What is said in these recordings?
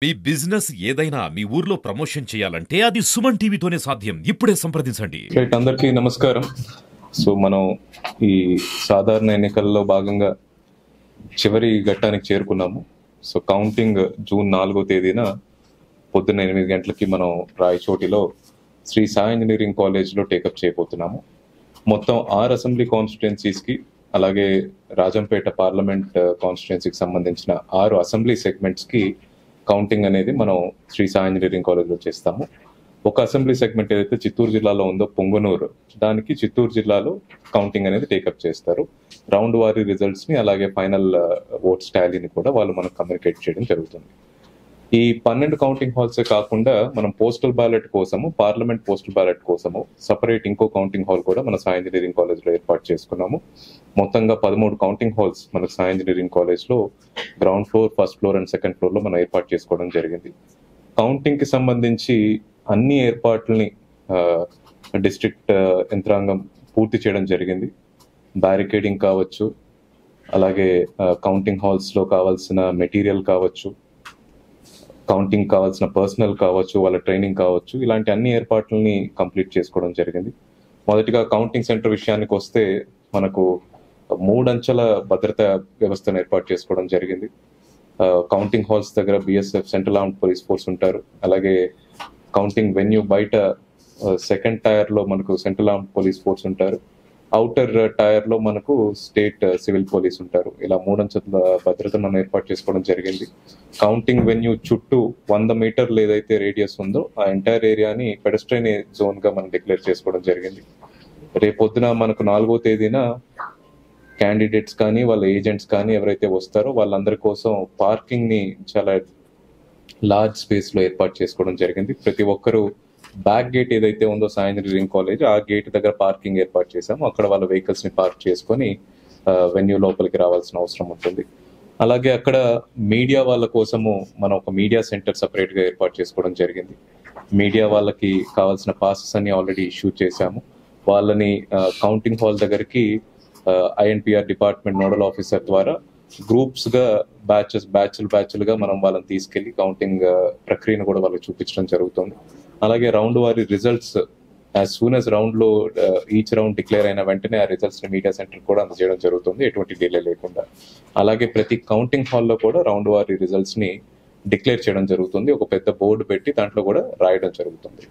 మీ business ఏదైనా మీ ఊర్లో promotion చేయాలంటే అది సుమన్ టీవీతోనే సాధ్యం. ఇప్పుడే సంప్రదించండి. రైట్, అందరికీ నమస్కారం. సో మనం ఈ సాధారణ ఎన్నికల్లో భాగంగా చివరి ఘట్టానికి చేరుకున్నాము. సో కౌంటింగ్ జూన్ 4వ తేదీన పొద్దున్న 8 గంటలకి మనం రాయచోటిలో శ్రీ సాయి ఇంజనీరింగ్ కాలేజ్లో టేకప్ చేయబోతున్నాము. మొత్తం 6 అసెంబ్లీ కాన్స్టిట్యుయెన్సీస్కి అలాగే రాజంపేట పార్లమెంట్ కాన్స్టిట్యుయెన్సీకి సంబంధించిన 6 అసెంబ్లీ సెగ్మెంట్స్కి కౌంటింగ్ అనేది మనం శ్రీ సాయి ఇంజనీరింగ్ కాలేజ్లో చేస్తాము. ఒక అసెంబ్లీ సెగ్మెంట్ ఏదైతే చిత్తూరు జిల్లాలో ఉందో పొంగనూరు, దానికి చిత్తూరు జిల్లాలో కౌంటింగ్ అనేది టేకప్ చేస్తారు. రౌండ్ వారీ రిజల్ట్స్ ని అలాగే ఫైనల్ ఓట్స్ టాలీని కూడా వాళ్ళు మనకు కమ్యూనికేట్ చేయడం జరుగుతుంది. ఈ 12 కౌంటింగ్ హాల్సే కాకుండా మనం పోస్టల్ బ్యాలెట్ కోసము, పార్లమెంట్ పోస్టల్ బ్యాలెట్ కోసము సపరేట్ ఇంకో కౌంటింగ్ హాల్ కూడా మన సాయి ఇంజనీరింగ్ కాలేజ్లో ఏర్పాటు చేసుకున్నాము. మొత్తంగా 13 కౌంటింగ్ హాల్స్ మన సాయి ఇంజనీరింగ్ కాలేజ్లో ground floor, first floor and second ఫ్లోర్లో మనం ఏర్పాటు చేసుకోవడం జరిగింది. కౌంటింగ్ కి సంబంధించి అన్ని ఏర్పాట్లని డిస్ట్రిక్ట్ యంత్రాంగం పూర్తి చేయడం జరిగింది. బ్యారికేడింగ్ కావచ్చు, అలాగే కౌంటింగ్ హాల్స్లో కావాల్సిన మెటీరియల్ కావచ్చు, కౌంటింగ్ కావాల్సిన పర్సనల్ కావచ్చు, వాళ్ళ ట్రైనింగ్ కావచ్చు, ఇలాంటి అన్ని ఏర్పాట్లని కంప్లీట్ చేసుకోవడం జరిగింది. మొదటిగా కౌంటింగ్ సెంటర్ విషయానికి వస్తే మనకు 3 అంచెల భద్రతా వ్యవస్థను ఏర్పాటు చేసుకోవడం జరిగింది. కౌంటింగ్ హాల్స్ దగ్గర BSF, central armed police force ఉంటారు. అలాగే కౌంటింగ్ వెన్యూ బయట సెకండ్ టైర్ లో మనకు సెంట్రల్ ఆర్మ్డ్ పోలీస్ ఫోర్స్ ఉంటారు. అవుటర్ టైర్ లో మనకు స్టేట్ సివిల్ పోలీస్ ఉంటారు. ఇలా 3 అంచెల భద్రత మనం ఏర్పాటు చేసుకోవడం జరిగింది. కౌంటింగ్ వెన్యూ చుట్టూ 100 మీటర్లు ఏదైతే రేడియస్ ఉందో ఆ ఎంటైర్ ఏరియాని పెడస్ట్రైన్ జోన్ గా మనం డిక్లేర్ చేసుకోవడం జరిగింది. రేపొద్దున మనకు 4వ తేదీన క్యాండిడేట్స్ కానీ వాళ్ళ ఏజెంట్స్ కానీ ఎవరైతే వస్తారో వాళ్ళందరి కోసం పార్కింగ్ ని చాలా లార్జ్ స్పేస్ లో ఏర్పాటు చేసుకోవడం జరిగింది. ప్రతి ఒక్కరూ బ్యాక్ గేట్ ఏదైతే ఉందో సాయి ఇంజనీరింగ్ కాలేజ్, ఆ గేట్ దగ్గర పార్కింగ్ ఏర్పాటు చేశాము. అక్కడ వాళ్ళ వెహికల్స్ ని పార్క్ చేసుకొని వెన్యూ లోపలికి రావాల్సిన అవసరం ఉంటుంది. అలాగే అక్కడ మీడియా వాళ్ళ కోసము మనం ఒక మీడియా సెంటర్ సపరేట్ గా ఏర్పాటు చేసుకోవడం జరిగింది. మీడియా వాళ్ళకి కావాల్సిన పాసెస్ అన్ని ఆల్రెడీ ఇష్యూ చేశాము. వాళ్ళని కౌంటింగ్ హాల్ దగ్గరికి ఐఎన్పిఆర్ డిపార్ట్మెంట్ నోడల్ ఆఫీసర్ ద్వారా గ్రూప్స్ గా బ్యాచ్లుగా మనం వాళ్ళని తీసుకెళ్లి కౌంటింగ్ ప్రక్రియను కూడా వాళ్ళకి చూపించడం జరుగుతుంది. అలాగే రౌండ్ వారి results as soon as round లో ఈచ్ రౌండ్ డిక్లేర్ అయిన వెంటనే ఆ రిజల్ట్స్ ని మీడియా సెంటర్ కూడా అందజేయడం జరుగుతుంది, ఎటువంటి డిలే లేకుండా. అలాగే ప్రతి కౌంటింగ్ హాల్లో కూడా రౌండ్ వారి రిజల్ట్స్ ని డిక్లేర్ చేయడం జరుగుతుంది. ఒక పెద్ద బోర్డు పెట్టి దాంట్లో కూడా రాయడం జరుగుతుంది.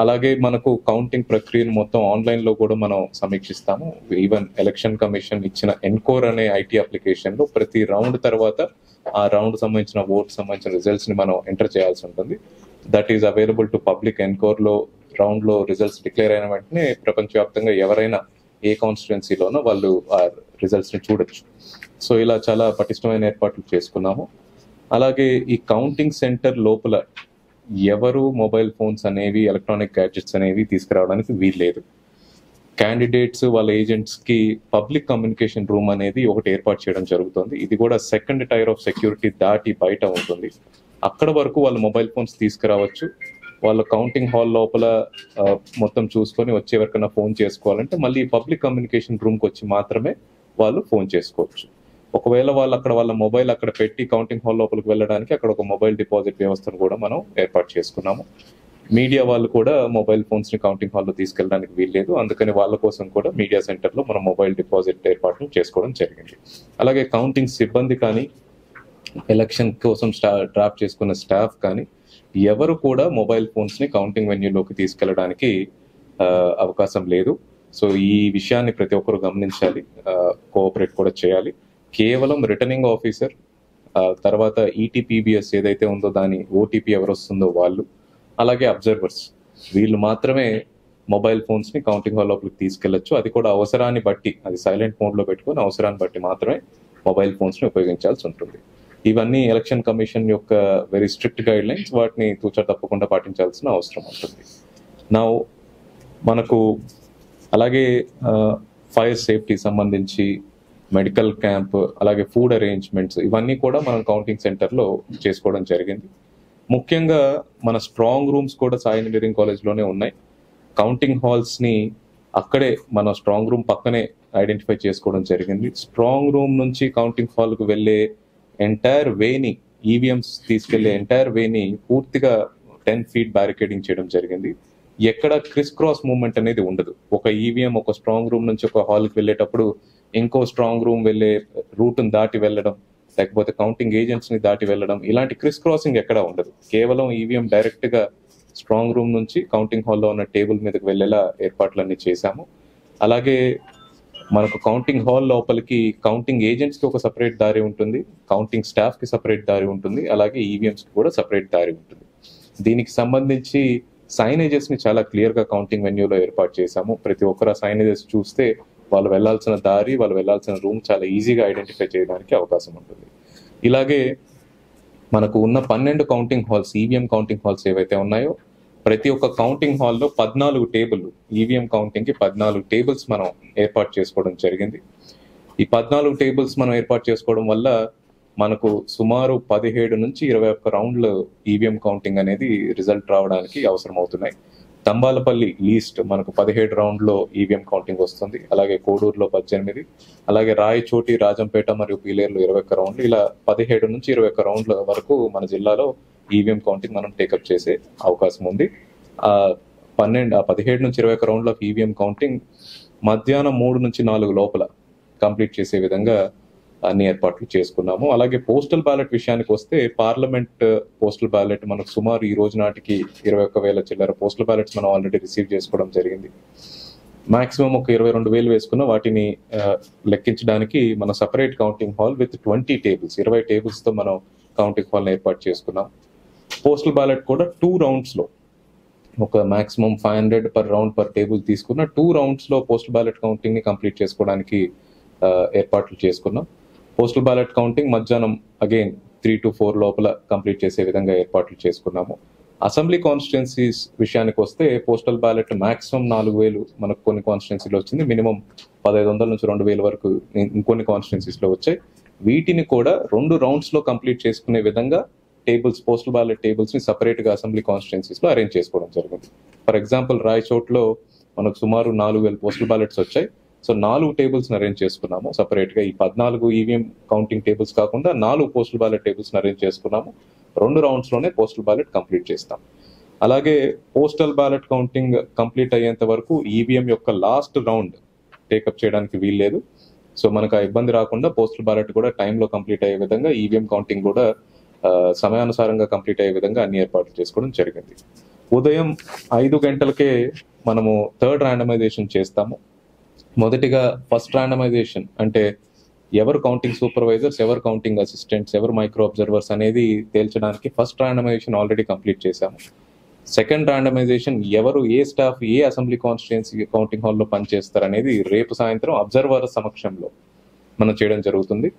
అలాగే మనకు కౌంటింగ్ ప్రక్రియను మొత్తం ఆన్లైన్ లో కూడా మనం సమీక్షిస్తాము. ఈవెన్ ఎలక్షన్ కమిషన్ ఇచ్చిన ఎన్కోర్ అనే ఐటీ అప్లికేషన్ లో ప్రతి రౌండ్ తర్వాత ఆ రౌండ్ సంబంధించిన ఓట్ సంబంధించిన రిజల్ట్స్ ని మనం ఎంటర్ చేయాల్సి ఉంటుంది. That is available to public. Encore లో రౌండ్ లో రిజల్ట్స్ డిక్లేర్ అయిన వెంటనే ప్రపంచవ్యాప్తంగా ఎవరైనా ఏ కాన్స్టిట్యుయెన్సీలోనో వాళ్ళు ఆ రిజల్ట్స్ ని చూడొచ్చు. సో ఇలా చాలా పటిష్టమైన ఏర్పాట్లు చేసుకున్నాము. అలాగే ఈ కౌంటింగ్ సెంటర్ లోపల ఎవరు మొబైల్ ఫోన్స్ అనేవి, ఎలక్ట్రానిక్ గ్యాడ్జెట్స్ అనేవి తీసుకురావడానికి వీల్లేదు. క్యాండిడేట్స్ వాళ్ళ ఏజెంట్స్ కి పబ్లిక్ కమ్యూనికేషన్ రూమ్ అనేది ఒకటి ఏర్పాటు చేయడం జరుగుతుంది. ఇది కూడా సెకండ్ టైర్ ఆఫ్ సెక్యూరిటీ దాటి బయట ఉంటుంది. అక్కడ వరకు వాళ్ళ మొబైల్ ఫోన్స్ తీసుకురావచ్చు. వాళ్ళ కౌంటింగ్ హాల్ లోపల మొత్తం చూసుకొని వచ్చి ఎవరికైనా ఫోన్ చేసుకోవాలంటే మళ్ళీ పబ్లిక్ కమ్యూనికేషన్ రూమ్కి వచ్చి మాత్రమే వాళ్ళు ఫోన్ చేసుకోవచ్చు. ఒకవేళ వాళ్ళు అక్కడ వాళ్ళ మొబైల్ అక్కడ పెట్టి కౌంటింగ్ హాల్ లోపలికి వెళ్ళడానికి అక్కడ ఒక మొబైల్ డిపాజిట్ వ్యవస్థను కూడా మనం ఏర్పాటు చేసుకున్నాము. మీడియా వాళ్ళు కూడా మొబైల్ ఫోన్స్ ని కౌంటింగ్ హాల్లో తీసుకెళ్ళడానికి వీల్లేదు. అందుకని వాళ్ళ కోసం కూడా మీడియా సెంటర్ లో మనం మొబైల్ డిపాజిట్ ఏర్పాట్లు చేసుకోవడం జరిగింది. అలాగే కౌంటింగ్ సిబ్బంది కానీ, ఎలక్షన్ కోసం డ్రాఫ్ట్ చేసుకున్న స్టాఫ్ కానీ ఎవరు కూడా మొబైల్ ఫోన్స్ ని కౌంటింగ్ వెన్యూలోకి తీసుకెళ్ళడానికి అవకాశం లేదు. సో ఈ విషయాన్ని ప్రతి ఒక్కరు గమనించాలి, కోఆపరేట్ కూడా చేయాలి. కేవలం రిటర్నింగ్ ఆఫీసర్, తర్వాత ఈటీపీబీఎస్ ఏదైతే ఉందో దాని ఓటీపీ ఎవరు వస్తుందో వాళ్ళు, అలాగే అబ్జర్వర్స్, వీళ్ళు మాత్రమే మొబైల్ ఫోన్స్ ని కౌంటింగ్ హాల్ లోపలికి తీసుకెళ్లొచ్చు. అది కూడా అవసరాన్ని బట్టి, అది సైలెంట్ మోడ్ లో పెట్టుకొని అవసరాన్ని బట్టి మాత్రమే మొబైల్ ఫోన్స్ ని ఉపయోగించాల్సి ఉంటుంది. ఇవన్నీ ఎలక్షన్ కమిషన్ యొక్క వెరీ స్ట్రిక్ట్ గైడ్ లైన్స్, వాటిని తూచా తప్పకుండా పాటించాల్సిన అవసరం ఉంటుంది. నా మనకు అలాగే ఫైర్ సేఫ్టీ సంబంధించి మెడికల్ క్యాంప్, అలాగే ఫుడ్ అరేంజ్మెంట్స్, ఇవన్నీ కూడా మనం కౌంటింగ్ సెంటర్ లో చేసుకోవడం జరిగింది. ముఖ్యంగా మన స్ట్రాంగ్ రూమ్స్ కూడా సాయి ఇంజనీరింగ్ కాలేజ్ లోనే ఉన్నాయి. కౌంటింగ్ హాల్స్ ని అక్కడే మన స్ట్రాంగ్ రూమ్ పక్కనే ఐడెంటిఫై చేసుకోవడం జరిగింది. స్ట్రాంగ్ రూమ్ నుంచి కౌంటింగ్ హాల్ కు వెళ్ళే ఎంటైర్ వేని ఈవీఎంస్ తీసుకెళ్లే ఎంటైర్ వేని పూర్తిగా 10 feet బ్యారికేడింగ్ చేయడం జరిగింది. ఎక్కడ క్రిస్ క్రాస్ మూవ్మెంట్ అనేది ఉండదు. ఒక ఈవీఎం ఒక స్ట్రాంగ్ రూమ్ నుంచి ఒక హాల్కి వెళ్ళేటప్పుడు ఇంకో స్ట్రాంగ్ రూమ్ వెళ్ళే రూట్ని దాటి వెళ్ళడం, లేకపోతే కౌంటింగ్ ఏజెంట్స్ ని దాటి వెళ్ళడం, ఇలాంటి క్రిస్ క్రాసింగ్ ఎక్కడా ఉండదు. కేవలం ఈవీఎం డైరెక్ట్ గా స్ట్రాంగ్ రూమ్ నుంచి కౌంటింగ్ హాల్లో ఉన్న టేబుల్ మీదకి వెళ్ళేలా ఏర్పాట్లన్నీ చేశాము. అలాగే మనకు కౌంటింగ్ హాల్ లోపలికి కౌంటింగ్ ఏజెంట్స్ కి ఒక సపరేట్ దారి ఉంటుంది, కౌంటింగ్ స్టాఫ్ కి సపరేట్ దారి ఉంటుంది, అలాగే ఈవీఎంస్ కి కూడా సపరేట్ దారి ఉంటుంది. దీనికి సంబంధించి సైనేజెస్ ని చాలా క్లియర్ గా కౌంటింగ్ వెన్యూలో ఏర్పాటు చేశాము. ప్రతి ఒక్కరు ఆ సైనేజెస్ చూస్తే వాళ్ళు వెళ్లాల్సిన దారి, వాళ్ళు వెళ్లాల్సిన రూమ్ చాలా ఈజీగా ఐడెంటిఫై చేయడానికి అవకాశం ఉంటుంది. ఇలాగే మనకు ఉన్న 12 counting halls, EVM counting halls ఏవైతే ఉన్నాయో ప్రతి ఒక్క కౌంటింగ్ హాల్లో 14 టేబుల్, ఈవీఎం కౌంటింగ్ కి 14 టేబుల్స్ మనం ఏర్పాటు చేసుకోవడం జరిగింది. ఈ 14 టేబుల్స్ మనం ఏర్పాటు చేసుకోవడం వల్ల మనకు సుమారు 17 నుంచి 21 రౌండ్లు ఈవీఎం కౌంటింగ్ అనేది రిజల్ట్ రావడానికి అవసరం అవుతున్నాయి. తంబాలపల్లి లీస్ట్ మనకు 17 రౌండ్లో ఈవీఎం కౌంటింగ్ వస్తుంది. అలాగే కోడూరులో 18, అలాగే రాయచోటి, రాజంపేట మరియు పీలేరులో 21 రౌండ్లు, ఇలా 17 నుంచి 21 రౌండ్ల వరకు మన జిల్లాలో ఈవీఎం కౌంటింగ్ మనం టేకప్ చేసే అవకాశం ఉంది. 17 నుంచి 21 రౌండ్ల ఈవీఎం కౌంటింగ్ మధ్యాహ్నం 3 నుంచి 4 లోపల కంప్లీట్ చేసే విధంగా అన్ని ఏర్పాట్లు చేసుకున్నాము. అలాగే పోస్టల్ బ్యాలెట్ విషయానికి వస్తే పార్లమెంట్ పోస్టల్ బ్యాలెట్ మనకు సుమారు ఈ రోజు నాటికి 21,000 చిల్లర పోస్టల్ బ్యాలెట్స్ మనం ఆల్రెడీ రిసీవ్ చేసుకోవడం జరిగింది. మాక్సిమం ఒక 22,000 వేసుకున్న వాటిని లెక్కించడానికి మన separate counting hall with 20 tables, 20 టేబుల్స్తో మనం కౌంటింగ్ హాల్ని ఏర్పాటు చేసుకున్నాం. పోస్టల్ బ్యాలెట్ కూడా 2 రౌండ్స్లో ఒక maximum 500 per round per table తీసుకున్న 2 రౌండ్స్లో పోస్టల్ బ్యాలెట్ కౌంటింగ్ని కంప్లీట్ చేసుకోవడానికి ఏర్పాట్లు చేసుకున్నాం. పోస్టల్ బ్యాలెట్ కౌంటింగ్ మధ్యాహ్నం అగైన్ 3 to 4 లోపల కంప్లీట్ చేసే విధంగా ఏర్పాట్లు చేసుకున్నాము. అసెంబ్లీ కాన్స్టిట్యున్సీస్ విషయానికి వస్తే పోస్టల్ బ్యాలెట్ మాక్సిమం 4,000 మనకు కొన్ని కాన్స్టిట్యున్సీలో వచ్చింది, మినిమం 1,500 నుంచి 2,000 వరకు ఇంకొన్ని కాన్స్టిట్యున్సీస్లో వచ్చాయి. వీటిని కూడా 2 రౌండ్స్లో కంప్లీట్ చేసుకునే విధంగా టేబుల్స్, పోస్టల్ బ్యాలెట్ టేబుల్స్ని సపరేట్గా అసెంబ్లీ కాన్స్టిట్యున్సీస్లో అరేంజ్ చేసుకోవడం జరిగింది. ఫర్ ఎగ్జాంపుల్ రాయచోట్లో మనకు సుమారు 4,000 పోస్టల్ బ్యాలెట్స్ వచ్చాయి. సో 4 టేబుల్స్ అరేంజ్ చేసుకున్నాము సపరేట్ గా. ఈ 14 ఈవీఎం కౌంటింగ్ టేబుల్స్ కాకుండా 4 పోస్టల్ బ్యాలెట్ టేబుల్స్ అరేంజ్ చేసుకున్నాము. 2 రౌండ్స్ లోనే పోస్టల్ బ్యాలెట్ కంప్లీట్ చేస్తాం. అలాగే పోస్టల్ బ్యాలెట్ కౌంటింగ్ కంప్లీట్ అయ్యేంత వరకు ఈవీఎం యొక్క లాస్ట్ రౌండ్ టేకప్ చేయడానికి వీల్లేదు. సో మనకు ఆ ఇబ్బంది రాకుండా పోస్టల్ బ్యాలెట్ కూడా టైంలో కంప్లీట్ అయ్యే విధంగా, ఈవీఎం కౌంటింగ్ కూడా సమయానుసారంగా కంప్లీట్ అయ్యే విధంగా అన్ని ఏర్పాట్లు చేసుకోవడం జరిగింది. ఉదయం 5 గంటలకే మనము థర్డ్ ర్యాండమైజేషన్ చేస్తాము. మొదటిగా ఫస్ట్ ర్యాండమైజేషన్ అంటే ఎవరు కౌంటింగ్ సూపర్వైజర్స్, ఎవరు కౌంటింగ్ అసిస్టెంట్స్, ఎవరు మైక్రో అబ్జర్వర్స్ అనేది తేల్చడానికి ఫస్ట్ ర్యాండమైజేషన్ ఆల్రెడీ కంప్లీట్ చేశాము. సెకండ్ ర్యాండమైజేషన్ ఎవరు, ఏ స్టాఫ్ ఏ అసెంబ్లీ కాన్స్టిట్యుయెన్సీ కౌంటింగ్ హాల్లో పనిచేస్తారు అనేది రేపు సాయంత్రం అబ్జర్వర్ సమక్షంలో మనం చేయడం జరుగుతుంది.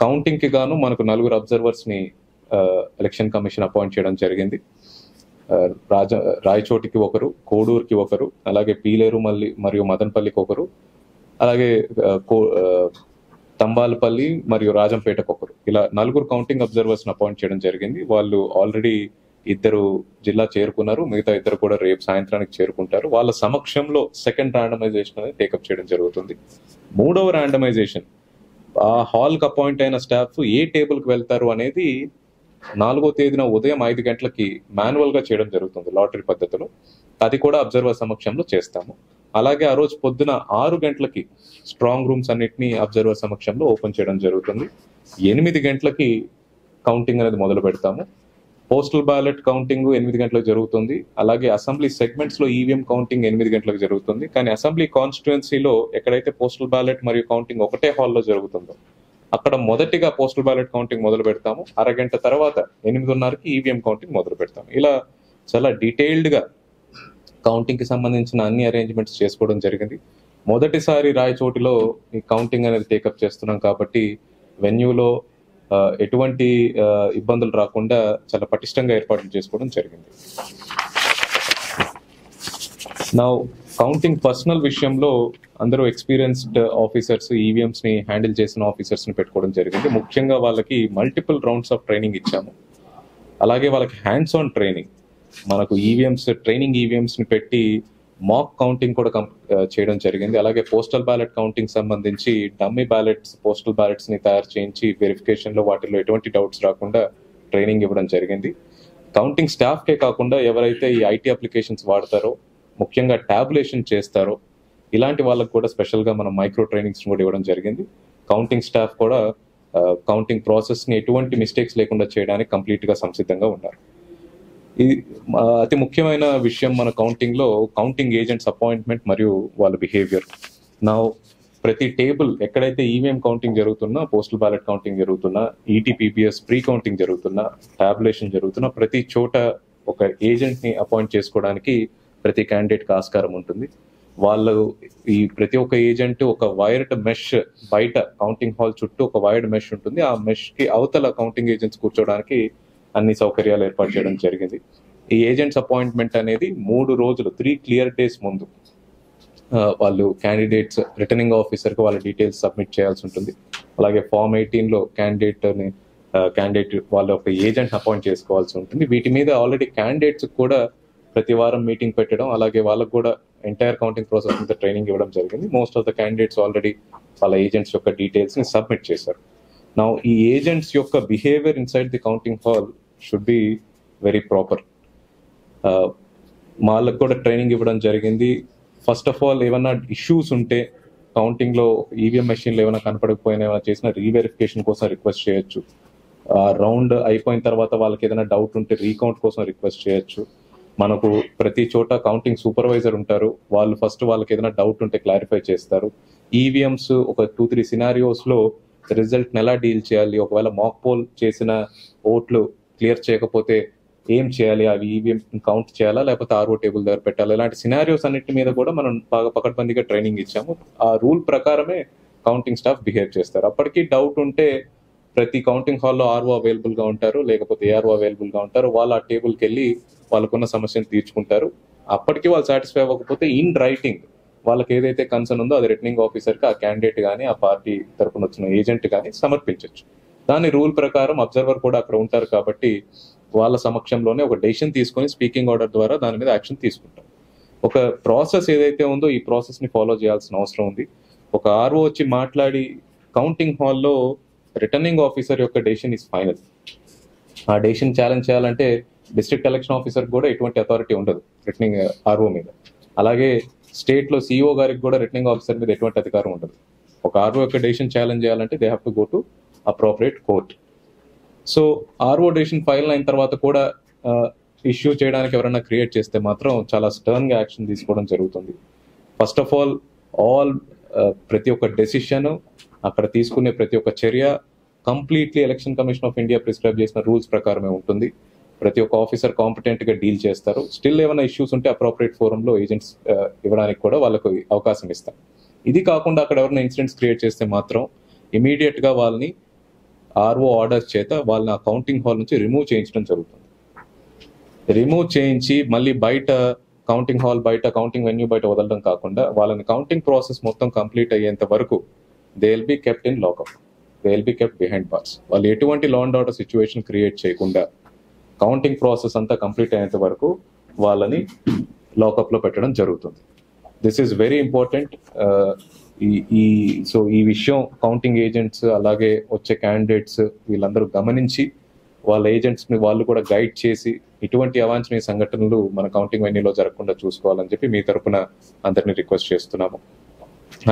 కౌంటింగ్ కి గాను మనకు 4 అబ్జర్వర్స్ ని ఎలక్షన్ కమిషన్ అపాయింట్ చేయడం జరిగింది. రాయచోటికి ఒకరు, కోడూరుకి ఒకరు, అలాగే పీలేరు మరియు మదనపల్లికి ఒకరు, అలాగే తంబాలపల్లి మరియు రాజంపేటకు ఒకరు, ఇలా 4 కౌంటింగ్ అబ్జర్వర్స్ అపాయింట్ చేయడం జరిగింది. వాళ్ళు ఆల్రెడీ 2 జిల్లా చేరుకున్నారు, మిగతా 2 కూడా రేపు సాయంత్రానికి చేరుకుంటారు. వాళ్ళ సమక్షంలో సెకండ్ ర్యాండమైజేషన్ అనేది టేకప్ చేయడం జరుగుతుంది. 3వ ర్యాండమైజేషన్ ఆ హాల్ కి అపాయింట్ అయిన స్టాఫ్ ఏ టేబుల్ కి వెళ్తారు అనేది 4వ తేదీన ఉదయం 5 గంటలకి మాన్యువల్ గా చేయడం జరుగుతుంది లాటరీ పద్ధతిలో. అది కూడా అబ్జర్వర్ సమక్షంలో చేస్తాము. అలాగే ఆ రోజు పొద్దున 6 గంటలకి స్ట్రాంగ్ రూమ్స్ అన్నిటినీ అబ్జర్వర్ సమక్షంలో ఓపెన్ చేయడం జరుగుతుంది. 8 గంటలకి కౌంటింగ్ అనేది మొదలు పెడతాము. పోస్టల్ బ్యాలెట్ కౌంటింగ్ 8 గంటలకు జరుగుతుంది. అలాగే అసెంబ్లీ సెగ్మెంట్స్ లో ఈవీఎం కౌంటింగ్ 8 గంటలకు జరుగుతుంది. కానీ అసెంబ్లీ కాన్స్టిట్యుయెన్సీలో ఎక్కడైతే పోస్టల్ బ్యాలెట్ మరియు కౌంటింగ్ ఒకటే హాల్లో జరుగుతుందో అక్కడ మొదటిగా పోస్టల్ బ్యాలెట్ కౌంటింగ్ మొదలు పెడతాము. అరగంట తర్వాత 8:30కి ఈవీఎం కౌంటింగ్ మొదలు పెడతాము. ఇలా చాలా డీటెయిల్డ్ గా కౌంటింగ్ కి సంబంధించిన అన్ని అరేంజ్మెంట్స్ చేసుకోవడం జరిగింది. మొదటిసారి రాయచోటిలో ఈ కౌంటింగ్ అనేది టేకప్ చేస్తున్నాం కాబట్టి వెన్యూలో ఎటువంటి ఇబ్బందులు రాకుండా చాలా పటిష్టంగా ఏర్పాట్లు చేసుకోవడం జరిగింది. నా కౌంటింగ్ పర్సనల్ విషయంలో అందరూ ఎక్స్పీరియన్స్డ్ ఆఫీసర్స్, ఈవీఎంస్ ని హ్యాండిల్ చేసిన ఆఫీసర్స్ ని పెట్టుకోవడం జరిగింది. ముఖ్యంగా వాళ్ళకి మల్టిపుల్ రౌండ్స్ ఆఫ్ ట్రైనింగ్ ఇచ్చాము. అలాగే వాళ్ళకి హ్యాండ్స్ ఆన్ ట్రైనింగ్, మనకు ఈవీఎంస్ ట్రైనింగ్ ఈవీఎంస్ ని పెట్టి మాక్ కౌంటింగ్ కూడా చేయడం జరిగింది. అలాగే పోస్టల్ బ్యాలెట్ కౌంటింగ్ సంబంధించి డమ్మీ బ్యాలెట్స్, పోస్టల్ బ్యాలెట్స్ ని తయారు చేయించి వెరిఫికేషన్ లో వాటిలో ఎటువంటి డౌట్స్ రాకుండా ట్రైనింగ్ ఇవ్వడం జరిగింది. కౌంటింగ్ స్టాఫ్కే కాకుండా ఎవరైతే ఈ ఐటీ అప్లికేషన్స్ వాడతారో, ముఖ్యంగా ట్యాబులేషన్ చేస్తారో ఇలాంటి వాళ్ళకు కూడా స్పెషల్గా మనం మైక్రో ట్రైనింగ్స్ కూడా ఇవ్వడం జరిగింది. కౌంటింగ్ స్టాఫ్ కూడా కౌంటింగ్ ప్రాసెస్ని ఎటువంటి మిస్టేక్స్ లేకుండా చేయడానికి కంప్లీట్గా సంసిద్ధంగా ఉన్నారు. ఇది అతి ముఖ్యమైన విషయం మన కౌంటింగ్లో కౌంటింగ్ ఏజెంట్స్ అపాయింట్మెంట్ మరియు వాళ్ళ బిహేవియర్. నా ప్రతి టేబుల్ ఎక్కడైతే ఈవీఎం కౌంటింగ్ జరుగుతున్నా, పోస్టల్ బ్యాలెట్ కౌంటింగ్ జరుగుతున్నా, ఈటీపీపీఎస్ ప్రీ కౌంటింగ్ జరుగుతున్నా, టాబులేషన్ జరుగుతున్నా, ప్రతి చోట ఒక ఏజెంట్ని అపాయింట్ చేసుకోవడానికి ప్రతి క్యాండిడేట్కి ఆస్కారం ఉంటుంది. వాళ్ళు ఈ ప్రతి ఒక్క ఏజెంట్ ఒక వైర్డ్ మెష్, బయట కౌంటింగ్ హాల్ చుట్టూ ఒక వైర్డ్ మెష్ ఉంటుంది. ఆ మెష్కి అవతల కౌంటింగ్ ఏజెంట్స్ కూర్చోడానికి అన్ని సౌకర్యాలు ఏర్పాటు చేయడం జరిగింది. ఈ ఏజెంట్స్ అపాయింట్మెంట్ అనేది 3 రోజులు 3 క్లియర్ డేస్ ముందు వాళ్ళు క్యాండిడేట్స్ రిటర్నింగ్ ఆఫీసర్కి వాళ్ళ డీటెయిల్స్ సబ్మిట్ చేయాల్సి ఉంటుంది. అలాగే ఫామ్ 18లో క్యాండిడేట్ వాళ్ళ ఒక ఏజెంట్ అపాయింట్ చేసుకోవాల్సి ఉంటుంది. వీటి మీద ఆల్రెడీ క్యాండిడేట్స్ కూడా ప్రతి వారం మీటింగ్ పెట్టడం, అలాగే వాళ్ళకు కూడా ఎంటైర్ కౌంటింగ్ ప్రాసెస్ మీద ట్రైనింగ్ ఇవ్వడం జరిగింది. Most of the candidates already వాళ్ళ ఏజెంట్స్ యొక్క డీటెయిల్స్ని సబ్మిట్ చేశారు. నా ఈ ఏజెంట్స్ యొక్క behaviour inside the counting hall should be very proper. వాళ్ళకు కూడా ట్రైనింగ్ ఇవ్వడం జరిగింది. ఫస్ట్ ఆఫ్ ఆల్ ఏమైనా ఇష్యూస్ ఉంటే కౌంటింగ్లో ఈవీఎం మెషిన్లో ఏమైనా కనపడకపోయినా ఏమైనా చేసిన రీవెరిఫికేషన్ కోసం రిక్వెస్ట్ చేయొచ్చు. రౌండ్ అయిపోయిన తర్వాత వాళ్ళకి ఏదైనా డౌట్ ఉంటే రీకౌంట్ కోసం రిక్వెస్ట్ చేయొచ్చు. మనకు ప్రతి చోట కౌంటింగ్ సూపర్వైజర్ ఉంటారు, వాళ్ళు ఫస్ట్ వాళ్ళకి ఏదైనా డౌట్ ఉంటే క్లారిఫై చేస్తారు. ఈవీఎంస్ ఒక 2-3 సినారియోస్లో రిజల్ట్ని ఎలా డీల్ చేయాలి, ఒకవేళ మాక్ పోల్ చేసిన ఓట్లు క్లియర్ చేయకపోతే ఏం చేయాలి, అవి ఈవీఎం కౌంట్ చేయాలా లేకపోతే ఆర్ఓ టేబుల్ దగ్గర పెట్టాలి, ఇలాంటి సినారియోస్ అన్నిటి మీద కూడా మనం బాగా పకడ్బందీగా ట్రైనింగ్ ఇచ్చాము. ఆ రూల్ ప్రకారమే కౌంటింగ్ స్టాఫ్ బిహేవ్ చేస్తారు. అప్పటికీ డౌట్ ఉంటే ప్రతి కౌంటింగ్ హాల్లో ఆర్ఓ అవైలబుల్గా ఉంటారు, లేకపోతే ఏఆర్ఓ అవైలబుల్గా ఉంటారు. వాళ్ళు ఆ టేబుల్కి వెళ్ళి వాళ్ళకున్న సమస్యను తీర్చుకుంటారు. అప్పటికి వాళ్ళు సాటిస్ఫై అవ్వకపోతే ఇన్ రైటింగ్ వాళ్ళకి ఏదైతే కన్సర్న్ ఉందో అది రిటర్నింగ్ ఆఫీసర్కి ఆ క్యాండిడేట్ కానీ ఆ పార్టీ తరపున వచ్చిన ఏజెంట్ కానీ సమర్పించవచ్చు. దాని రూల్ ప్రకారం అబ్జర్వర్ కూడా అక్కడ ఉంటారు కాబట్టి వాళ్ళ సమక్షంలోనే ఒక డెసిషన్ తీసుకొని స్పీకింగ్ ఆర్డర్ ద్వారా దాని మీద యాక్షన్ తీసుకుంటాం. ఒక ప్రాసెస్ ఏదైతే ఉందో ఈ ప్రాసెస్ని ఫాలో చేయాల్సిన అవసరం ఉంది. ఒక ఆర్ఓ వచ్చి మాట్లాడి కౌంటింగ్ హాల్లో రిటర్నింగ్ ఆఫీసర్ యొక్క డెసిషన్ ఇస్ ఫైనల్. ఆ డెసిషన్ ఛాలెంజ్ చేయాలంటే డిస్ట్రిక్ట్ ఎలక్షన్ ఆఫీసర్ కూడా ఎటువంటి అథారిటీ ఉండదు రిటర్నింగ్ ఆర్ఓ మీద. అలాగే స్టేట్లో సిఇఓ గారికి కూడా రిటర్నింగ్ ఆఫీసర్ మీద ఎటువంటి అధికారం ఉండదు. ఒక ఆర్ఓ యొక్క డెసిషన్ ఛాలెంజ్ చేయాలంటే they have to go to appropriate court. So RO decision file అయిన తర్వాత కూడా ఇష్యూ చేయడానికి ఎవరైనా క్రియేట్ చేస్తే మాత్రం చాలా స్టర్న్గా యాక్షన్ తీసుకోవడం జరుగుతుంది. ఫస్ట్ ఆఫ్ ఆల్ ప్రతి ఒక్క డెసిషన్, అక్కడ తీసుకునే ప్రతి ఒక్క చర్య completely election commission of India prescribe చేసిన రూల్స్ ప్రకారమే ఉంటుంది. ప్రతి ఒక్క ఆఫీసర్ కాంపిటెంట్గా డీల్ చేస్తారు. స్టిల్ ఏమైనా ఇష్యూస్ ఉంటే అప్రోప్రియేట్ ఫోరంలో ఏజెంట్స్ ఇవ్వడానికి కూడా వాళ్ళకు అవకాశం ఇస్తాం. ఇది కాకుండా అక్కడ ఎవరైనా ఇన్సిడెంట్స్ క్రియేట్ చేస్తే మాత్రం ఇమీడియట్గా వాళ్ళని ఆర్ఓ ఆర్డర్ చేత వాళ్ళని ఆ కౌంటింగ్ హాల్ నుంచి రిమూవ్ చేయించడం జరుగుతుంది. రిమూవ్ చేయించి మళ్ళీ బయట కౌంటింగ్ హాల్ బయట కౌంటింగ్ వెన్యూ బయట వదలడం కాకుండా వాళ్ళని కౌంటింగ్ ప్రాసెస్ మొత్తం కంప్లీట్ అయ్యేంత వరకు they will be kept in lockup, they will be kept behind bars. వాళ్ళు ఎటువంటి law and order situation create చేయకుండా కౌంటింగ్ ప్రాసెస్ అంతా కంప్లీట్ అయ్యేంత వరకు వాళ్ళని లాకప్లో పెట్టడం జరుగుతుంది. This is very important. ఈ విషయం కౌంటింగ్ ఏజెంట్స్ అలాగే వచ్చే క్యాండిడేట్స్ వీళ్ళందరూ గమనించి వాళ్ళ ఏజెంట్స్ని వాళ్ళు కూడా గైడ్ చేసి ఇటువంటి అవాంఛనీయ సంఘటనలు మన కౌంటింగ్ వెన్యూలో జరగకుండా చూసుకోవాలని చెప్పి మీ తరపున అందరినీ రిక్వెస్ట్ చేస్తున్నాము.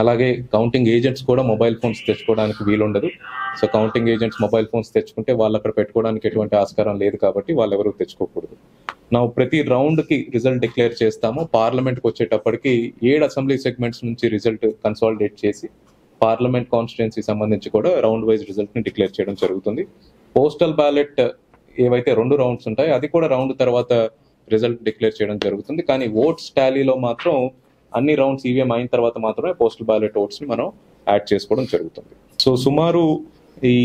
అలాగే కౌంటింగ్ ఏజెంట్స్ కూడా మొబైల్ ఫోన్స్ తెచ్చుకోవడానికి వీలుండదు. So counting agents mobile phones తెచ్చుకుంటే వాళ్ళు అక్కడ పెట్టుకోవడానికి ఎటువంటి ఆస్కారం లేదు కాబట్టి వాళ్ళు ఎవరు తెచ్చుకోకూడదు. నా ప్రతి రౌండ్కి రిజల్ట్ డిక్లేర్ చేస్తాము. పార్లమెంట్కి వచ్చేటప్పటికి 7 అసెంబ్లీ సెగ్మెంట్స్ నుంచి రిజల్ట్ కన్సాలిడేట్ చేసి పార్లమెంట్ కాన్స్టిట్యుయెన్సీ సంబంధించి కూడా రౌండ్ వైజ్ రిజల్ట్ని డిక్లేర్ చేయడం జరుగుతుంది. పోస్టల్ బ్యాలెట్ ఏవైతే 2 రౌండ్స్ ఉంటాయో అది కూడా రౌండ్ తర్వాత రిజల్ట్ డిక్లేర్ చేయడం జరుగుతుంది. కానీ ఓట్స్ టాలీలో మాత్రం అన్ని రౌండ్స్ ఈవీఎం అయిన తర్వాత మాత్రమే పోస్టల్ బ్యాలెట్ ఓట్స్ని మనం యాడ్ చేసుకోవడం జరుగుతుంది. సో సుమారు ఈ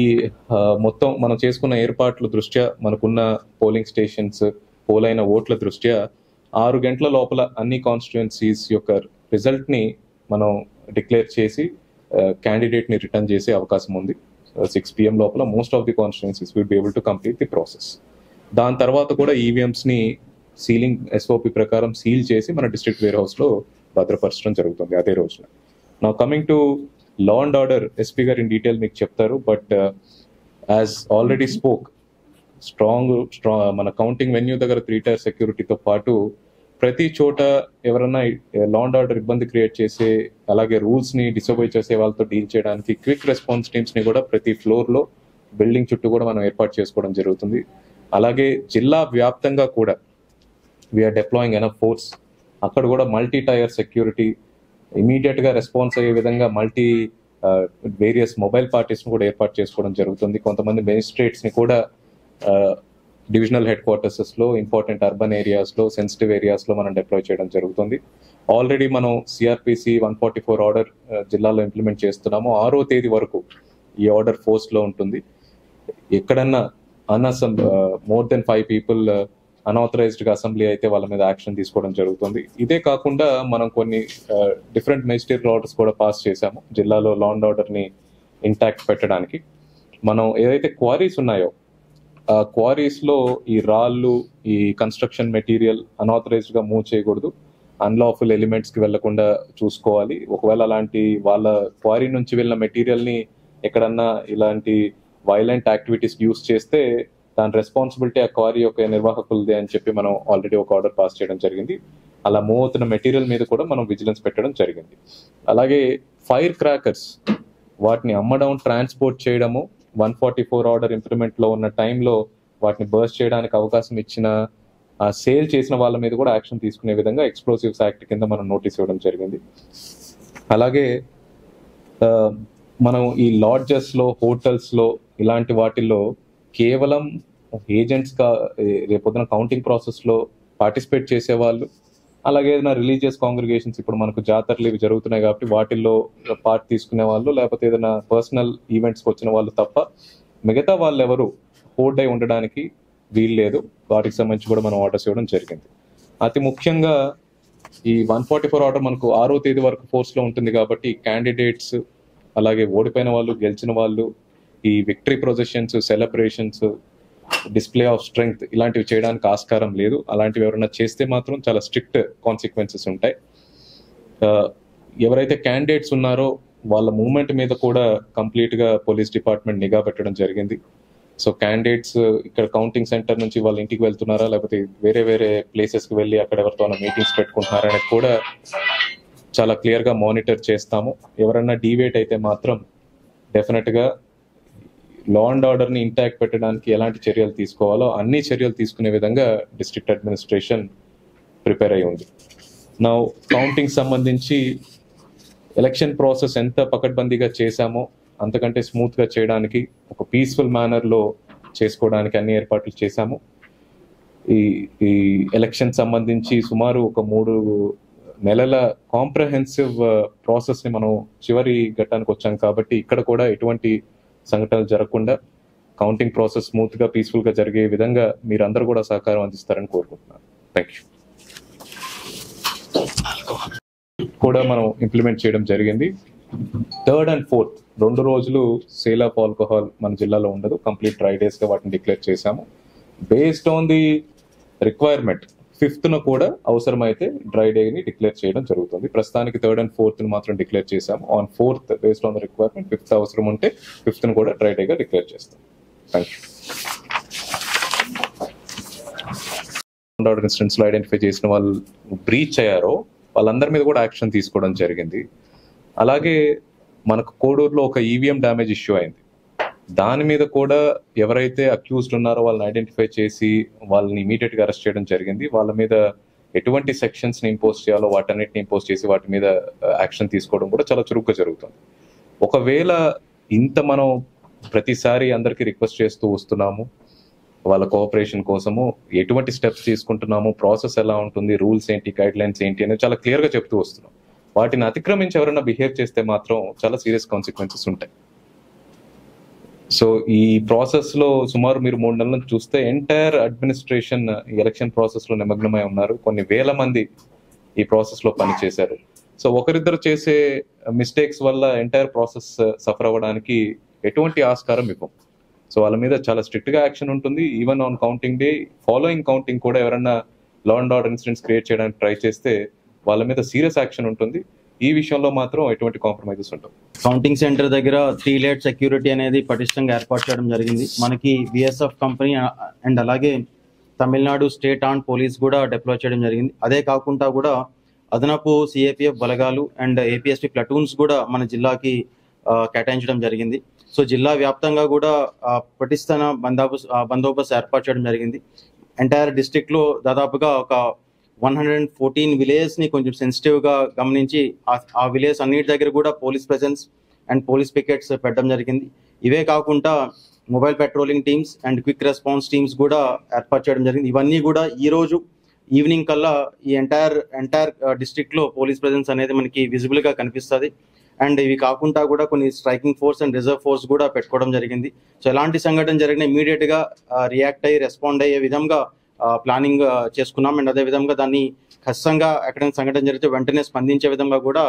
మొత్తం మనం చేసుకున్న ఏర్పాట్ల దృష్ట్యా మనకున్న పోలింగ్ స్టేషన్స్ పోలైన ఓట్ల దృష్ట్యా 6 గంటల లోపల అన్ని కాన్స్టిట్యుయెన్సీస్ యొక్క రిజల్ట్ని మనం డిక్లేర్ చేసి క్యాండిడేట్ని రిటర్న్ చేసే అవకాశం ఉంది. 6 PM లోపల most of the constituencies will be able to complete the process. దాని తర్వాత కూడా ఈవీఎంస్ని సీలింగ్ ఎస్ఓపి ప్రకారం సీల్ చేసి మన డిస్ట్రిక్ట్ వేర్ హౌస్లో భద్రపరచడం జరుగుతుంది అదే రోజున. నా coming to law and order, SP గారు ఇన్ డీటెయిల్ మీకు చెప్తారు. But as already spoke, strong మన కౌంటింగ్ వెన్యూ దగ్గర 3 tier సెక్యూరిటీతో పాటు ప్రతి చోట ఎవరైనా లా అండ్ ఆర్డర్ ఇబ్బంది క్రియేట్ చేసే, అలాగే రూల్స్ ని డిసోబే చేసే వాళ్ళతో డీల్ చేయడానికి క్విక్ రెస్పాన్స్ టీమ్స్ ని కూడా ప్రతి ఫ్లోర్ లో బిల్డింగ్ చుట్టూ కూడా మనం ఏర్పాటు చేసుకోవడం జరుగుతుంది. అలాగే జిల్లా వ్యాప్తంగా కూడా వీఆర్ డిప్లాయింగ్ ఎనఫ్ ఫోర్స్. అక్కడ కూడా మల్టీ టైర్ సెక్యూరిటీ, ఇమీడియట్ గా రెస్పాన్స్ అయ్యే విధంగా వేరియస్ మొబైల్ పార్టీస్ ని కూడా ఏర్పాటు చేసుకోవడం జరుగుతుంది. కొంతమంది మెజిస్ట్రేట్స్ ని కూడా డివిజనల్ హెడ్ క్వార్టర్సెస్ లో, ఇంపార్టెంట్ అర్బన్ ఏరియాస్ లో, సెన్సిటివ్ ఏరియాస్ లో మనం డిప్లాయ్ చేయడం జరుగుతుంది. ఆల్రెడీ మనం సిఆర్పిసి 144 ఆర్డర్ జిల్లాలో ఇంప్లిమెంట్ చేస్తున్నాము. 6వ తేదీ వరకు ఈ ఆర్డర్ ఫోర్స్ లో ఉంటుంది. ఎక్కడన్నా మోర్ దెన్ 5 people అన్ఆథరైజ్డ్ గా అసెంబ్లీ అయితే వాళ్ళ మీద యాక్షన్ తీసుకోవడం జరుగుతుంది. ఇదే కాకుండా మనం కొన్ని డిఫరెంట్ మెజిస్ట్రేట్ ఆర్డర్స్ కూడా పాస్ చేశాము జిల్లాలో లా అండ్ ఆర్డర్ ని ఇంటాక్ట్ పెట్టడానికి. మనం ఏదైతే క్వారీస్ ఉన్నాయో ఆ క్వారీస్ లో ఈ రాళ్ళు, ఈ కన్స్ట్రక్షన్ మెటీరియల్ అన్ఆథరైజ్డ్ గా మూవ్ చేయకూడదు, అన్లాఫుల్ ఎలిమెంట్స్ కి వెళ్లకుండా చూసుకోవాలి. ఒకవేళ అలాంటి వాళ్ళ క్వారీ నుంచి వెళ్ళిన మెటీరియల్ ని ఎక్కడన్నా ఇలాంటి వైలెంట్ యాక్టివిటీస్ యూస్ చేస్తే దాని రెస్పాన్సిబిలిటీ ఆ క్వారీ యొక్క నిర్వాహకులదే అని చెప్పి మనం ఆల్రెడీ ఒక ఆర్డర్ పాస్ చేయడం జరిగింది. అలా మూవ్ అవుతున్న మెటీరియల్ మీద కూడా మనం విజిలెన్స్ పెట్టడం జరిగింది. అలాగే ఫైర్ క్రాకర్స్ వాటిని అమ్మడం, ట్రాన్స్పోర్ట్ చేయడము 144 ఆర్డర్ ఇంప్లిమెంట్ లో ఉన్న టైంలో వాటిని బర్స్ట్ చేయడానికి అవకాశం ఇచ్చిన, సేల్ చేసిన వాళ్ళ మీద కూడా యాక్షన్ తీసుకునే విధంగా ఎక్స్ప్లోసివ్స్ యాక్ట్ కింద మనం నోటీస్ ఇవ్వడం జరిగింది. అలాగే మనం ఈ లాడ్జెస్ లో, హోటల్స్ లో, ఇలాంటి వాటిల్లో కేవలం ఏజెంట్స్ గా రేపొద్దున కౌంటింగ్ ప్రాసెస్ లో పార్టిసిపేట్ చేసే వాళ్ళు, అలాగే ఏదైనా రిలీజియస్ కాంగ్రిగేషన్స్, ఇప్పుడు మనకు జాతరలు ఇవి జరుగుతున్నాయి కాబట్టి వాటిల్లో పార్ట్ తీసుకునే వాళ్ళు, లేకపోతే ఏదైనా పర్సనల్ ఈవెంట్స్కి వచ్చిన వాళ్ళు తప్ప మిగతా వాళ్ళు ఎవరు హోల్డ్ అయి ఉండడానికి వీలు లేదు. వాటికి సంబంధించి కూడా మనం ఆర్డర్స్ ఇవ్వడం జరిగింది. అతి ముఖ్యంగా ఈ 144 ఆర్డర్ మనకు 6వ తేదీ వరకు ఫోర్స్ లో ఉంటుంది కాబట్టి క్యాండిడేట్స్, అలాగే ఓడిపోయిన వాళ్ళు, గెలిచిన వాళ్ళు ఈ victory processions, celebrations, display of strength ఇలాంటివి చేయడానికి ఆస్కారం లేదు. అలాంటివి ఎవరైనా చేస్తే మాత్రం చాలా స్ట్రిక్ట్ కాన్సిక్వెన్సెస్ ఉంటాయి. ఎవరైతే క్యాండిడేట్స్ ఉన్నారో వాళ్ళ మూవ్మెంట్ మీద కూడా కంప్లీట్ గా పోలీస్ డిపార్ట్మెంట్ నిఘా పెట్టడం జరిగింది. సో క్యాండిడేట్స్ ఇక్కడ కౌంటింగ్ సెంటర్ నుంచి వాళ్ళ ఇంటికి వెళ్తున్నారా, లేకపోతే వేరే వేరే ప్లేసెస్ కి వెళ్ళి అక్కడ ఎవరితో మీటింగ్స్ పెట్టుకుంటున్నారా అనేది కూడా చాలా క్లియర్ గా మానిటర్ చేస్తాము. ఎవరైనా డీవేట్ అయితే మాత్రం డెఫినెట్ గా లా అండ్ ఆర్డర్ ని ఇంటాక్ట్ పెట్టడానికి ఎలాంటి చర్యలు తీసుకోవాలో అన్ని చర్యలు తీసుకునే విధంగా డిస్ట్రిక్ట్ అడ్మినిస్ట్రేషన్ ప్రిపేర్ అయి ఉంది. నా కౌంటింగ్ సంబంధించి ఎలక్షన్ ప్రాసెస్ ఎంత పకడ్బందీగా చేశామో అంతకంటే స్మూత్ గా చేయడానికి, ఒక పీస్ఫుల్ మేనర్ లో చేసుకోవడానికి అన్ని ఏర్పాట్లు చేశాము. ఈ ఎలక్షన్ సంబంధించి సుమారు ఒక 3 నెలల కాంప్రహెన్సివ్ ప్రాసెస్ ని మనం చివరి ఘట్టానికి వచ్చాం కాబట్టి ఇక్కడ కూడా ఎటువంటి సంఘటనలు జరగకుండా కౌంటింగ్ ప్రాసెస్ స్మూత్ గా, పీస్ఫుల్ గా జరిగే విధంగా మీరందరూ కూడా సహకారం అందిస్తారని కోరుకుంటున్నాను. Thank you. కూడా మనం ఇంప్లిమెంట్ చేయడం జరిగింది. 3rd and 4th 2 రోజులు సేల్ ఆఫ్ ఆల్కహాల్ మన జిల్లాలో ఉండదు. కంప్లీట్ డ్రై డేస్ గా వాటిని డిక్లేర్ చేశాము. Based on the requirement 5th కూడా అవసరమైతే డ్రై డే ని డిక్లేర్ చేయడం జరుగుతుంది. ప్రస్తుతానికి 3rd and 4th మాత్రం డిక్లేర్ చేశాము. On 4th based on the requirement, 5th అవసరం ఉంటే 5th కూడా డ్రై డే గా డిక్లేర్ చేస్తాం. Thank you. ఆర్డర్ ఇన్సిడెంట్స్ లో ఐడెంటిఫై చేసిన వాళ్ళు బ్రీచ్ అయ్యారో వాళ్ళందరి మీద కూడా యాక్షన్ తీసుకోవడం జరిగింది. అలాగే మనకు కోడూరులో ఒక ఈవీఎం డ్యామేజ్ ఇష్యూ అయింది. దాని మీద కూడా ఎవరైతే అక్యూజ్డ్ ఉన్నారో వాళ్ళని ఐడెంటిఫై చేసి వాళ్ళని ఇమీడియట్ గా అరెస్ట్ చేయడం జరిగింది. వాళ్ళ మీద ఎటువంటి సెక్షన్స్ ని ఇంపోజ్ చేయాలో వాటన్నిటిని ఇంపోజ్ చేసి వాటి మీద యాక్షన్ తీసుకోవడం కూడా చాలా చురుగ్గా జరుగుతుంది. ఒకవేళ ఇంత మనం ప్రతిసారి అందరికీ రిక్వెస్ట్ చేస్తూ వస్తున్నాము వాళ్ళ కోఆపరేషన్ కోసము, ఎటువంటి స్టెప్స్ తీసుకుంటున్నాము, ప్రాసెస్ ఎలా ఉంటుంది, రూల్స్ ఏంటి, గైడ్ లైన్స్ ఏంటి అనేది చాలా క్లియర్ గా చెప్తూ వస్తున్నాం. వాటిని అతిక్రమించి ఎవరైనా బిహేవ్ చేస్తే మాత్రం చాలా సీరియస్ కాన్సిక్వెన్సెస్ ఉంటాయి. సో ఈ ప్రాసెస్ లో సుమారు మీరు 3 నెలల నుంచి చూస్తే ఎంటైర్ అడ్మినిస్ట్రేషన్ ఎలక్షన్ ప్రాసెస్ లో నిమగ్నమై ఉన్నారు. కొన్ని వేల మంది ఈ ప్రాసెస్ లో పనిచేశారు. సో ఒకరిద్దరు చేసే మిస్టేక్స్ వల్ల ఎంటైర్ ప్రాసెస్ సఫర్ అవ్వడానికి ఎటువంటి ఆస్కారం ఇవ్వం. సో వాళ్ళ మీద చాలా స్ట్రిక్ట్ గా యాక్షన్ ఉంటుంది. Even on counting day, following counting కూడా ఎవరైనా law and order incidents create చేయడానికి ట్రై చేస్తే వాళ్ళ మీద సీరియస్ యాక్షన్ ఉంటుంది. ఈ విషయంలో మాత్రం ఎటువంటి కాంప్రమైజెస్ ఉంటాం. కౌంటింగ్ సెంటర్ దగ్గర 3 లేయర్ సెక్యూరిటీ అనేది పటిష్టంగా ఏర్పాటు చేయడం జరిగింది. మనకి బిఎస్ఎఫ్ కంపెనీ అండ్ అలాగే తమిళనాడు స్టేట్ ఆర్మ్ పోలీస్ కూడా డిప్లాయ్ చేయడం జరిగింది. అదే కాకుండా కూడా అదనపు సిఏపిఎఫ్ బలగాలు అండ్ ఏపీఎస్పీ ప్లటూన్స్ కూడా మన జిల్లాకి కేటాయించడం జరిగింది. సో జిల్లా వ్యాప్తంగా కూడా పటిష్ట బందోబస్తు ఏర్పాటు చేయడం జరిగింది. ఎంటైర్ డిస్ట్రిక్ట్ లో దాదాపుగా ఒక 114 విలేజ్ ని కొంచెం సెన్సిటివ్ గా గమనించి ఆ విలేజ్ అన్నిటి దగ్గర కూడా police presence and police pickets పెట్టడం జరిగింది. ఇవే కాకుండా mobile patrolling teams and quick response teams కూడా ఏర్పాటు చేయడం జరిగింది. ఇవన్నీ కూడా ఈ రోజు ఈవినింగ్ కల్లా ఈ ఎంటైర్ డిస్ట్రిక్ట్ లో పోలీస్ ప్రెజెన్స్ అనేది మనకి విజిబుల్ గా కనిపిస్తుంది. అండ్ ఇవి కాకుండా కూడా కొన్ని striking force and reserve force కూడా పెట్టుకోవడం జరిగింది. సో ఎలాంటి సంఘటన జరిగినా ఇమీడియట్ గా రియాక్ట్ అయ్యి రెస్పాండ్ అయ్యే విధంగా ప్లానింగ్ చేసుకున్నాం. అండ్ అదే విధంగా దాన్ని ఖచ్చితంగా ఎక్కడైనా సంఘటన జరిగితే వెంటనే స్పందించే విధంగా కూడా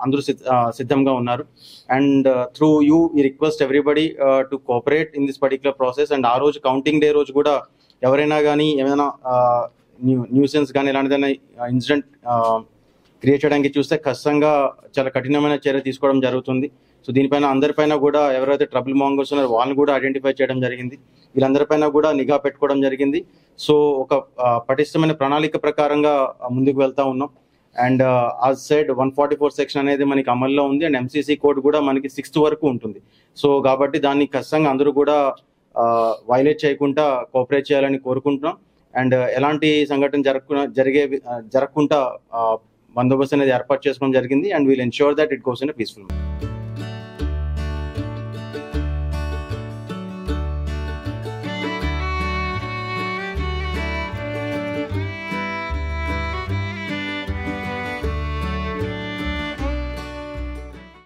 అందరూ సిద్ధంగా ఉన్నారు. అండ్ త్రూ యూ ఈ request everybody to cooperate in this particular process. And ఆ రోజు కౌంటింగ్ డే రోజు కూడా ఎవరైనా కానీ ఏమైనా న్యూసెన్స్ కానీ ఎలాంటిదైనా ఇన్సిడెంట్ క్రియేట్ చేయడానికి చూస్తే ఖచ్చితంగా చాలా కఠినమైన చర్య తీసుకోవడం జరుగుతుంది. సో దీనిపైన అందరిపైన కూడా ఎవరైతే ట్రబుల్ మాంగర్స్ ఉన్నారో వాళ్ళని కూడా ఐడెంటిఫై చేయడం జరిగింది. వీళ్ళందరిపైన కూడా నిఘా పెట్టుకోవడం జరిగింది. సో ఒక పటిష్టమైన ప్రణాళిక ప్రకారంగా ముందుకు వెళ్తా ఉన్నాం. అండ్ యాజ్ సెడ్ 144 సెక్షన్ అనేది మనకి అమల్లో ఉంది. అండ్ ఎంసీసీ కోడ్ కూడా మనకి 6th వరకు ఉంటుంది. సో కాబట్టి దాన్ని ఖచ్చితంగా అందరూ కూడా వైలేట్ చేయకుండా కోఆపరేట్ చేయాలని కోరుకుంటున్నాం. అండ్ ఎలాంటి సంఘటన జరగకుండా బందోబస్తు అనేది ఏర్పాటు చేసుకోవడం జరిగింది. And will ensure that it goes in a peaceful.